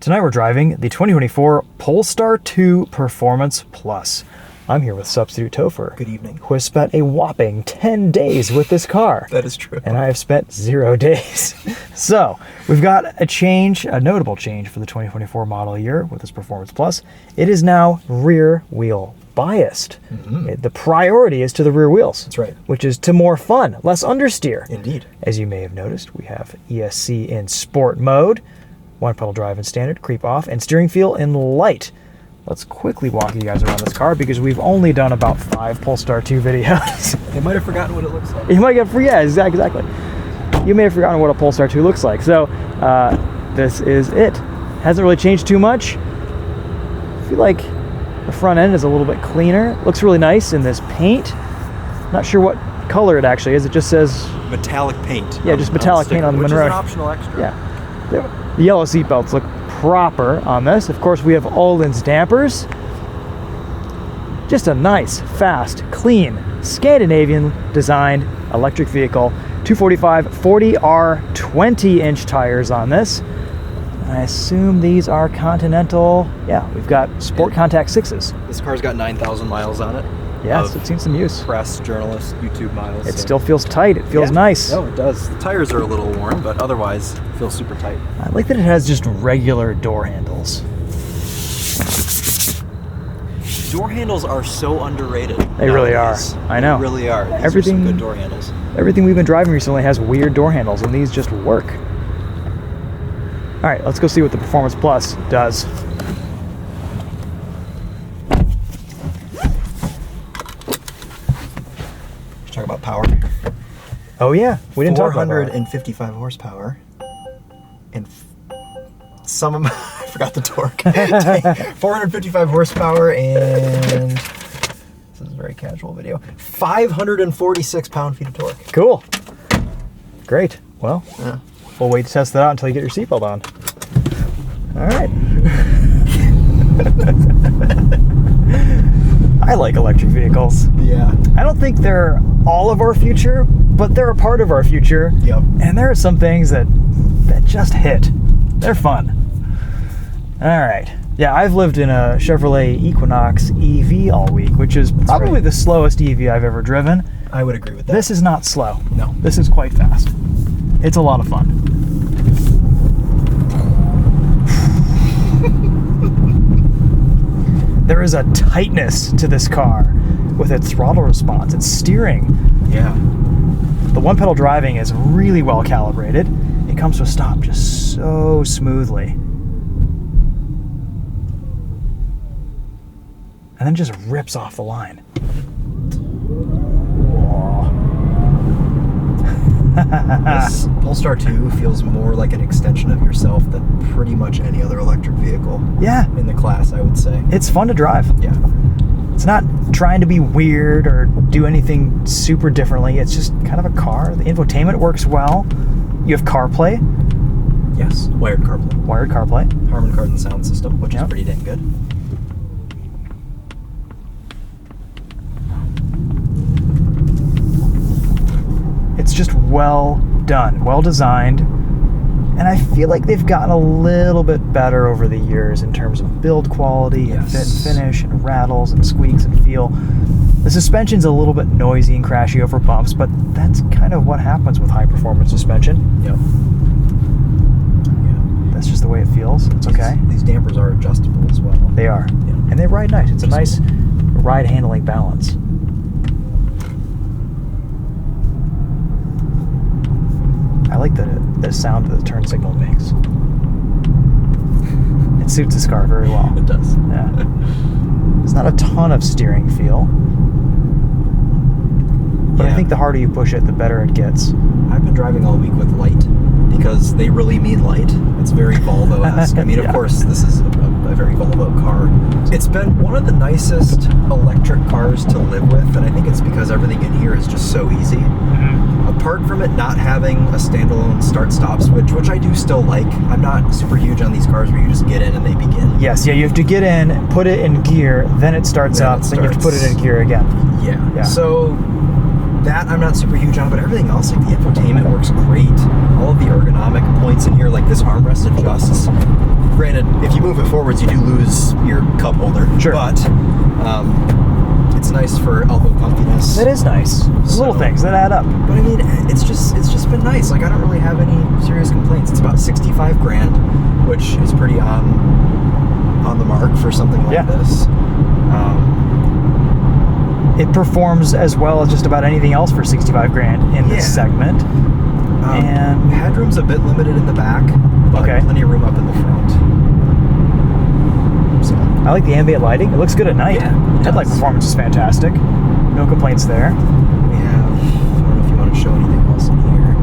Tonight we're driving the 2024 Polestar 2 Performance Plus. I'm here with substitute Topher. Good evening. Who has spent a whopping 10 days with this car. That is true. And I have spent 0 days. So we've got a change, a notable change for the 2024 model year with this Performance Plus. It is now rear wheel biased. The priority is to the rear wheels. That's right. Which is to more fun, less understeer. Indeed. As you may have noticed, we have ESC in sport mode, one pedal drive in standard, creep off, and steering feel in light. Let's quickly walk you guys around this car because we've only done about 5 Polestar 2 videos. They might have forgotten what it looks like. You might get, yeah, exactly. You may have forgotten what a Polestar 2 looks like. So this is it. Hasn't really changed too much. I feel like the front end is a little bit cleaner. Looks really nice in this paint. Not sure what color it actually is. It just says metallic paint. Yeah, just metallic paint on the Monroe. Which is an optional extra. Yeah. The yellow seat belts look proper on this. Of course, we have Öhlins dampers. Just a nice, fast, clean, Scandinavian designed electric vehicle. 245 40R 20-inch tires on this. I assume these are Continental. Yeah, we've got Sport Contact 6s. This car's got 9,000 miles on it. Yes, it's seen some use. Press, journalist, YouTube miles. It still feels tight. It feels nice. No, it does. The tires are a little worn, but otherwise it feels super tight. I like that it has just regular door handles. Door handles are so underrated. They really are. I know. They really are. These are some good door handles. Everything we've been driving recently has weird door handles, and these just work. All right, let's go see what the Performance Plus does. Talk about power. Oh yeah, we didn't talk about 455 horsepower, and some of I forgot the torque. 455 horsepower, and this is a very casual video. 546 pound-feet of torque. Cool. Great. Well, we'll wait to test that out until you get your seatbelt on. All right. I like electric vehicles. Yeah. I don't think they're all of our future, but they're a part of our future. Yep. And there are some things that just hit. They're fun. All right. Yeah, I've lived in a Chevrolet Equinox EV all week, which is probably the slowest EV I've ever driven. I would agree with that. This is not slow. No. This is quite fast. It's a lot of fun. There is a tightness to this car with its throttle response, its steering. Yeah. The one pedal driving is really well calibrated. It comes to a stop just so smoothly. And then just rips off the line. This Polestar 2 feels more like an extension of yourself than pretty much any other electric vehicle. Yeah. In the class, I would say. It's fun to drive. Yeah. It's not trying to be weird or do anything super differently. It's just kind of a car. The infotainment works well. You have CarPlay. Yes, wired CarPlay. Wired CarPlay. Harman Kardon sound system, which is pretty dang good. It's just well done, well designed, and I feel like they've gotten a little bit better over the years in terms of build quality and fit and finish and rattles and squeaks and feel. The suspension's a little bit noisy and crashy over bumps, but that's kind of what happens with high performance suspension. Yep. Yeah. That's just the way it feels. It's okay. These dampers are adjustable as well. They are. Yeah. And they ride nice. It's a nice ride handling balance. I like the sound that the turn signal makes. It suits this car very well. It does. Yeah. There's not a ton of steering feel, but I think the harder you push it, the better it gets. I've been driving all week with light because they really mean light. It's very Volvo-esque. I mean, of course, this is a very Volvo car. It's been one of the nicest electric cars to live with, and I think it's because everything in here is just so easy. Apart from it not having a standalone start-stop switch, which I do still like, I'm not super huge on these cars where you just get in and they begin. Yes, yeah, you have to get in, put it in gear, then it starts up, then you have to put it in gear again. Yeah. So that I'm not super huge on, but everything else, like the infotainment works great. All of the ergonomic points in here, like this armrest adjusts. Granted, if you move it forwards, you do lose your cup holder. Sure. But it's nice for elbow comfiness. It is nice. Little things that add up. But I mean, it's just been nice. Like, I don't really have any serious complaints. It's about 65 grand, which is pretty on the mark for something like this. It performs as well as just about anything else for 65 grand in this segment. And headroom's a bit limited in the back, but plenty of room up in the front. So I like the ambient lighting. It looks good at night. Yeah, headlight performance is fantastic. No complaints there. We have, I don't know if you want to show anything else in here,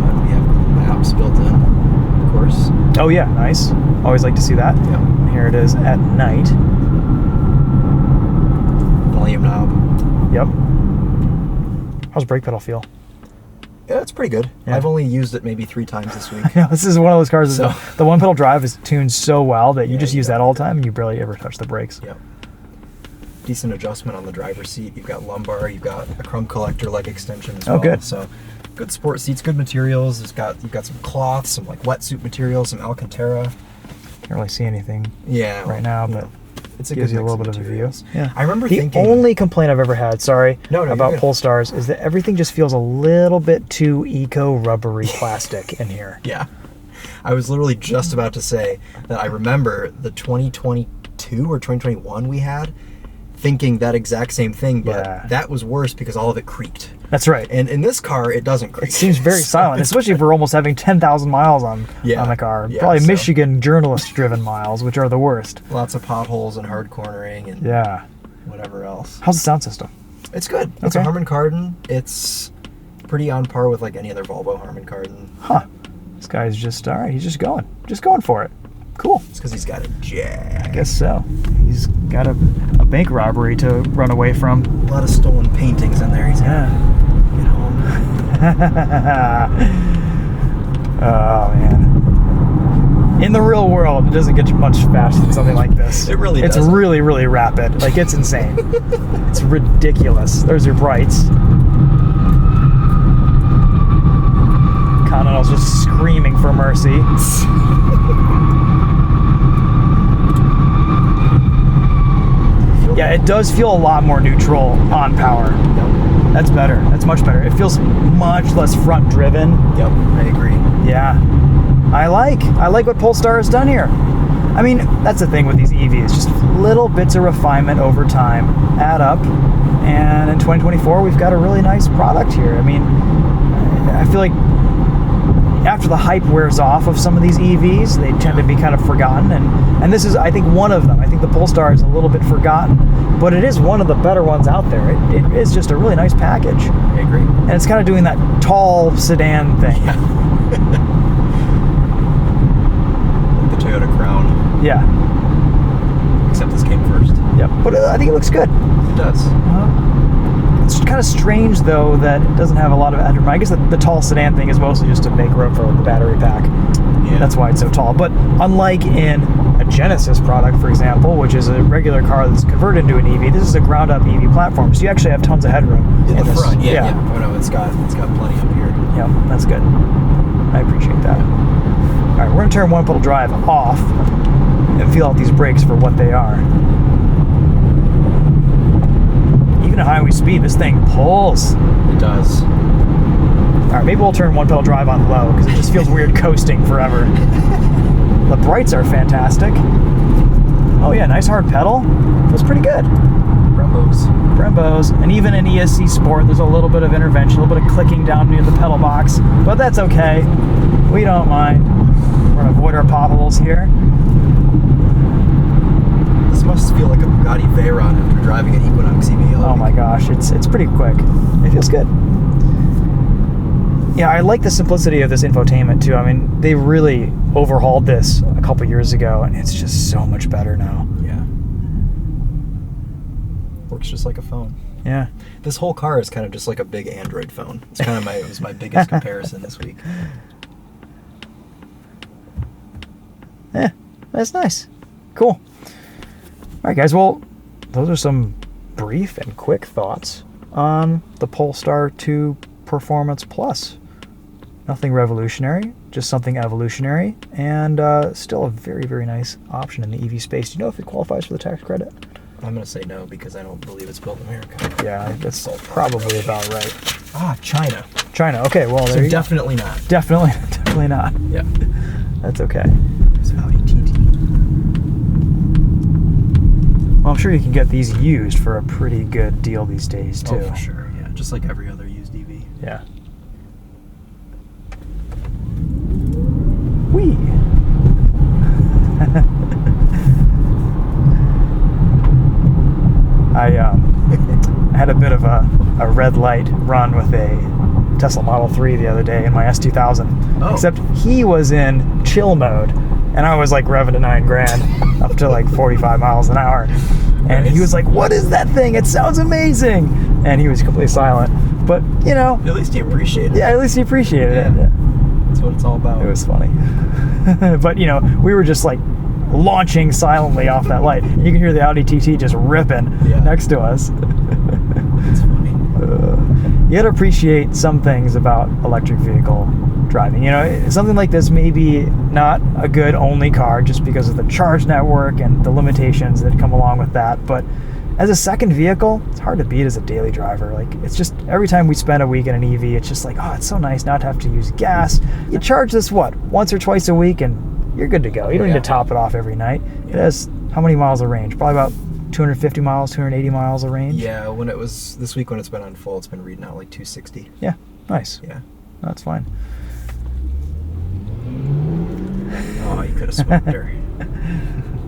but we have maps built in, of course. Oh yeah, nice. Always like to see that. Yeah. Here it is at night. Volume knob. Yep. How's the brake pedal feel? Yeah, it's pretty good. Yeah. I've only used it maybe 3 times this week. Yeah, this is one of those cars that the one pedal drive is tuned so well that you just use that all the time and you barely ever touch the brakes. Yep. Decent adjustment on the driver's seat. You've got lumbar, you've got a chrome collector leg extension as well. Oh, good. So good sport seats, good materials. You've got some cloth, some like wetsuit material, some Alcantara. Can't really see anything right now, but it's a gives good you a little mix bit of a view. materials. Yeah. I remember the thinking only complaint I've ever had, about good. Polestars is that everything just feels a little bit too eco-rubbery plastic in here. Yeah. I was literally just about to say that I remember the 2022 or 2021 we had, thinking that exact same thing, but that was worse because all of it creaked. That's right. And in this car, it doesn't creak. It seems very silent, especially for almost having 10,000 miles on the car. Yeah, Probably Michigan journalist-driven miles, which are the worst. Lots of potholes and hard cornering and whatever else. How's the sound system? It's good. It's a Harman Kardon. It's pretty on par with like any other Volvo Harman Kardon. Huh. This guy's just, all right, he's just going for it. Cool. It's because he's got a Jag. I guess so. He's got a bank robbery to run away from. A lot of stolen paintings in there. He's got to get home. Oh, man. In the real world, it doesn't get much faster than something like this. It really doesn't. It's really, really rapid. Like, it's insane. It's ridiculous. There's your brights. Continental's just screaming for mercy. Yeah, it does feel a lot more neutral on power. Yep. That's better. That's much better. It feels much less front driven. Yep, I agree. Yeah. I like what Polestar has done here. I mean, that's the thing with these EVs. Just little bits of refinement over time add up. And in 2024, we've got a really nice product here. I mean, I feel like after the hype wears off of some of these EVs, they tend to be kind of forgotten, and this is, I think, one of them. I think the Polestar is a little bit forgotten, but it is one of the better ones out there. It is just a really nice package. I agree. And it's kind of doing that tall sedan thing. Yeah. Like the Toyota Crown. Yeah. Except this came first. Yep. But I think it looks good. It does. It's kind of strange, though, that it doesn't have a lot of headroom. I guess the tall sedan thing is mostly just to make room for the battery pack. Yeah. That's why it's so tall. But unlike in a Genesis product, for example, which is a regular car that's converted into an EV, this is a ground-up EV platform, so you actually have tons of headroom in the this. front. Yeah. Oh no, it's got plenty up here. Yeah, that's good. I appreciate that. All right, we're gonna turn one pedal drive off and feel out these brakes for what they are. Even at highway speed, this thing pulls. It does. All right, maybe we'll turn one pedal drive on low because it just feels weird coasting forever. The brights are fantastic. Oh yeah, nice hard pedal. Feels pretty good. Brembos. And even in ESC Sport, there's a little bit of intervention, a little bit of clicking down near the pedal box, but that's okay. We don't mind. We're gonna avoid our potholes here. This must feel like a Bugatti Veyron after driving an Equinox EV. Oh my gosh, it's pretty quick. It feels good. Yeah, I like the simplicity of this infotainment too. I mean, they really overhauled this a couple years ago, and it's just so much better now. Yeah. Works just like a phone. Yeah. This whole car is kind of just like a big Android phone. It's kind of it was my biggest comparison this week. Yeah, that's nice. Cool. All right, guys. Well, those are some brief and quick thoughts on the Polestar 2 Performance Plus. Nothing revolutionary, just something evolutionary, and still a very, very nice option in the EV space. Do you know if it qualifies for the tax credit? I'm going to say no because I don't believe it's built in America. Yeah, that's probably about right. Ah, China. China. Okay, well, there you definitely go. not. Definitely not. Yeah. That's okay. It's Audi TT. Well, I'm sure you can get these used for a pretty good deal these days, too. Oh, for sure. Yeah, just like every other used EV. Yeah. Whee! I had a bit of a red light run with a Tesla Model 3 the other day in my S2000. Oh. Except he was in chill mode, and I was like revving to 9 grand up to like 45 miles an hour. And he was like, "What is that thing? It sounds amazing!" And he was completely silent. But, you know... At least he appreciated it. Yeah, at least he appreciated it. Yeah. That's what it's all about. It was funny. But, you know, we were just like launching silently off that light. You can hear the Audi TT just ripping next to us. It's funny. You gotta appreciate some things about electric vehicle driving. You know, something like this may be not a good only car just because of the charge network and the limitations that come along with that. But as a second vehicle, it's hard to beat as a daily driver. Like, it's just, every time we spend a week in an EV, it's just like, oh, it's so nice not to have to use gas. You charge this, once or twice a week, and you're good to go. You don't need to top it off every night. It has, how many miles of range? Probably about 250 miles, 280 miles of range. Yeah, when it was, this week when it's been on full, it's been reading out like 260. Yeah, nice. Yeah. That's fine. Oh, you could have smoked her.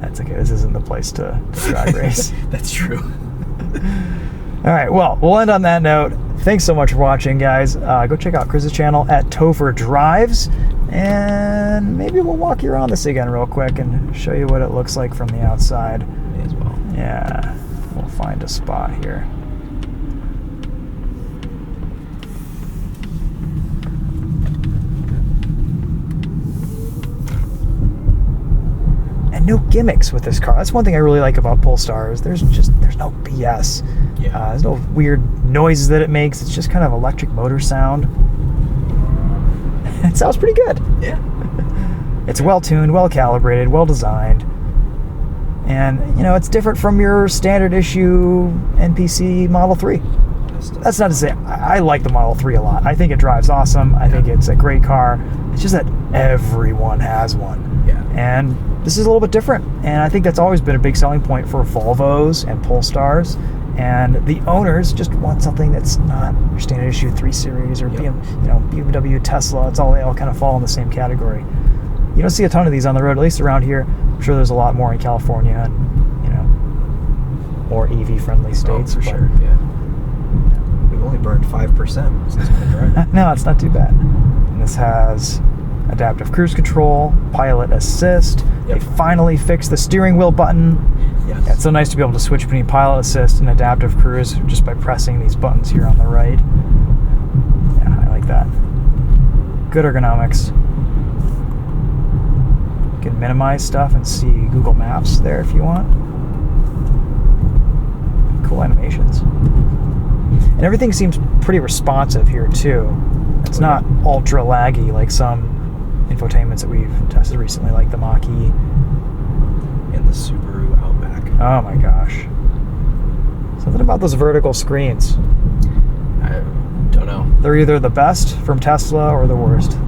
That's okay. This isn't the place to drag race. That's true. All right. Well, we'll end on that note. Thanks so much for watching, guys. Go check out Chris's channel at TOPHER Drives, and maybe we'll walk you around this again real quick and show you what it looks like from the outside. Me as well. Yeah. We'll find a spot here. No gimmicks with this car. That's one thing I really like about Polestar is there's no BS. Yeah. There's no weird noises that it makes. It's just kind of electric motor sound. It sounds pretty good. Yeah. It's well tuned, well calibrated, well designed, and you know, it's different from your standard issue NPC Model 3. That's not to say I like the Model 3 a lot. I think it drives awesome. I think it's a great car. It's just that everyone has one. Yeah. And this is a little bit different. And I think that's always been a big selling point for Volvos and Polestars. And the owners just want something that's not your standard issue 3 Series or BMW, Tesla. They all kind of fall in the same category. You don't see a ton of these on the road, at least around here. I'm sure there's a lot more in California and, you know, more EV-friendly states. Oh, for sure, yeah. We've only burned 5% since we've been driving. No, it's not too bad. And this has adaptive cruise control, pilot assist. Yep. They finally fixed the steering wheel button. Yes. Yeah, it's so nice to be able to switch between pilot assist and adaptive cruise just by pressing these buttons here on the right. Yeah, I like that. Good ergonomics. You can minimize stuff and see Google Maps there if you want. Cool animations. And everything seems pretty responsive here too. It's not ultra laggy like some infotainments that we've tested recently, like the Mach-E. And the Subaru Outback. Oh my gosh. Something about those vertical screens. I don't know. They're either the best from Tesla or the worst.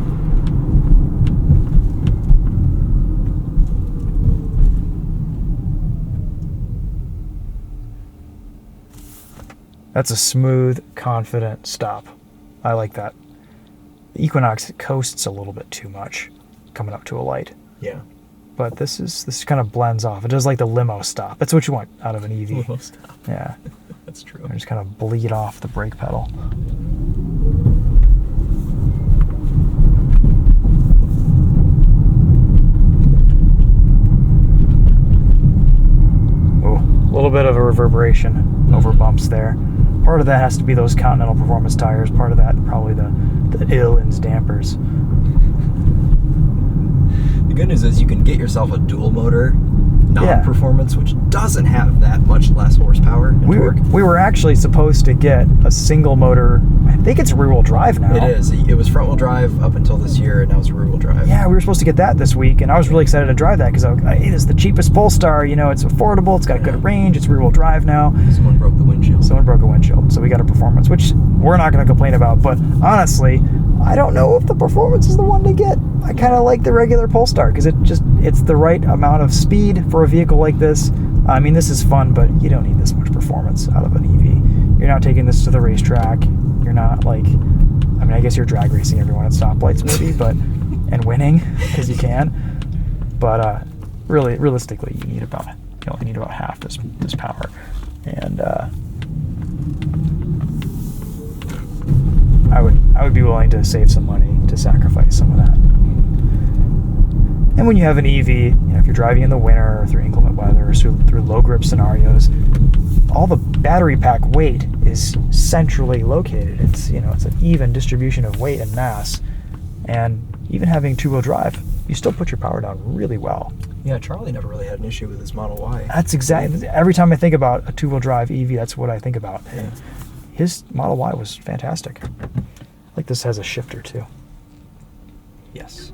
That's a smooth, confident stop. I like that. The Equinox coasts a little bit too much coming up to a light. Yeah. But this kind of blends off. It does like the limo stop. That's what you want out of an EV. Limo stop. Yeah. That's true. Just kind of bleed off the brake pedal. Oh, a little bit of a reverberation over bumps there. Part of that has to be those Continental performance tires. Part of that probably the Illins dampers. The good news is you can get yourself a dual motor non-performance, which doesn't have that much less horsepower and torque. We were actually supposed to get a single motor. I think it's rear-wheel drive now. It is. It was front-wheel drive up until this year, and now it's rear-wheel drive. Yeah, we were supposed to get that this week, and I was really excited to drive that because it is the cheapest Polestar. You know, it's affordable, it's got good range, it's rear-wheel drive now. Someone broke the windshield. Someone broke a windshield, so we got a performance, which we're not going to complain about. But honestly, I don't know if the performance is the one to get. I kind of like the regular Polestar because it's the right amount of speed for a vehicle like this. I mean, this is fun, but you don't need this much performance out of an EV. You're not taking this to the racetrack. You're not like, I mean, I guess you're drag racing everyone at stoplights maybe, but and winning because you can. But really, realistically, you only need about half this power, and I would be willing to save some money to sacrifice some of that. And when you have an EV, if you're driving in the winter or through inclement weather or through low grip scenarios, all the battery pack weight is centrally located. It's it's an even distribution of weight and mass, and even having two-wheel drive, you still put your power down really well. Yeah, Charlie never really had an issue with his Model Y. That's exactly, every time I think about a two-wheel drive EV, that's what I think about. Yeah. His Model Y was fantastic. Like this has a shifter too. Yes.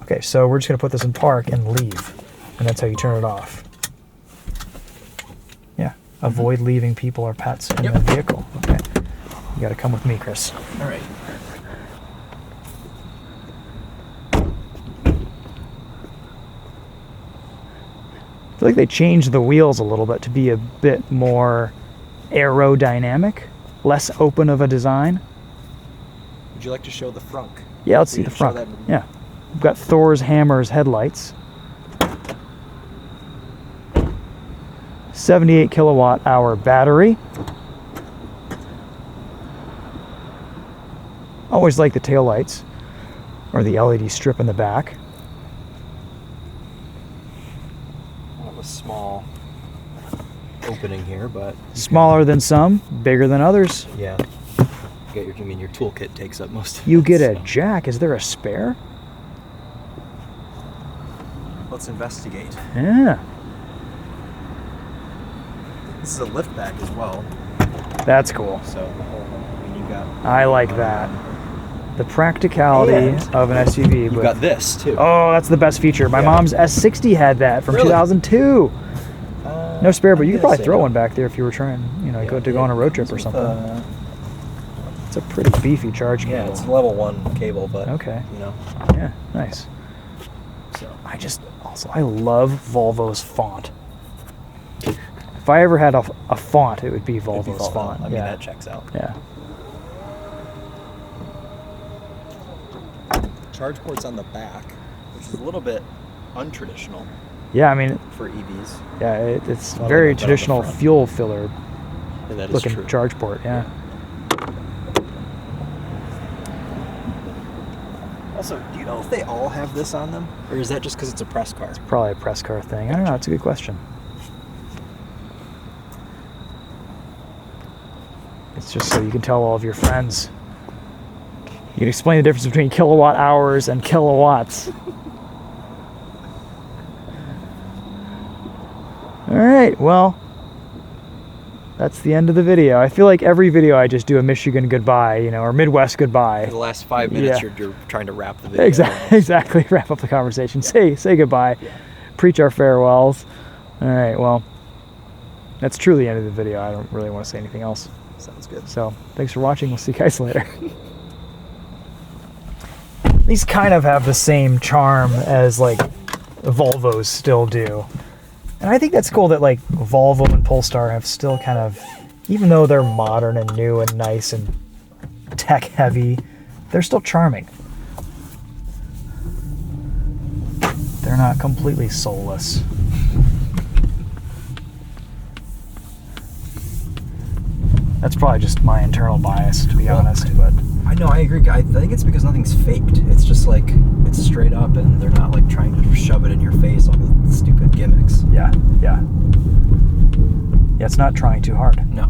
Okay, so we're just going to put this in park and leave. And that's how you turn it off. Yeah, avoid leaving people or pets in the vehicle. Okay, you got to come with me, Chris. All right. I feel like they changed the wheels a little bit to be a bit more aerodynamic, less open of a design. Would you like to show the frunk? Yeah, let's see the front. Yeah. We've got Thor's Hammer's headlights. 78 kilowatt hour battery. Always like the taillights or the LED strip in the back. A small opening here, but smaller than some, bigger than others. Yeah. Your toolkit takes up most of it. You get a jack. Is there a spare? Let's investigate. Yeah. This is a lift back as well. That's cool. So, you got. I like that. The practicality of an SUV. You've got this too. Oh, that's the best feature. My mom's S60 had that from 2002. No spare, but you could probably throw one back there if you were trying, go on a road trip or something. It's a pretty beefy charge cable. Yeah, it's a level 1 cable, but okay. Yeah, nice. So I love Volvo's font. If I ever had a font, it would be Volvo's font. I mean, that checks out. Yeah. Charge port's on the back, which is a little bit untraditional. Yeah, I mean, for EVs. Yeah, it's very traditional fuel filler looking charge port. Yeah. Also, do you know if they all have this on them, or is that just because it's a press car? It's probably a press car thing. I don't know. It's a good question. It's just so you can tell all of your friends. You can explain the difference between kilowatt hours and kilowatts. All right, well, that's the end of the video. I feel like every video I just do a Michigan goodbye, or Midwest goodbye. For the last 5 minutes, you're trying to wrap the video. Exactly. Wrap up the conversation. Say goodbye. Yeah. Preach our farewells. All right, well, that's truly the end of the video. I don't really want to say anything else. Sounds good. So, thanks for watching. We'll see you guys later. These kind of have the same charm as, Volvos still do. And I think that's cool that Volvo and Polestar have still kind of, even though they're modern and new and nice and tech heavy, they're still charming. They're not completely soulless. That's probably just my internal bias, to be honest. But I know, I agree. I think it's because nothing's faked. It's just it's straight up, and they're not trying to shove it in your face, all the stupid gimmicks. Yeah, it's not trying too hard. No.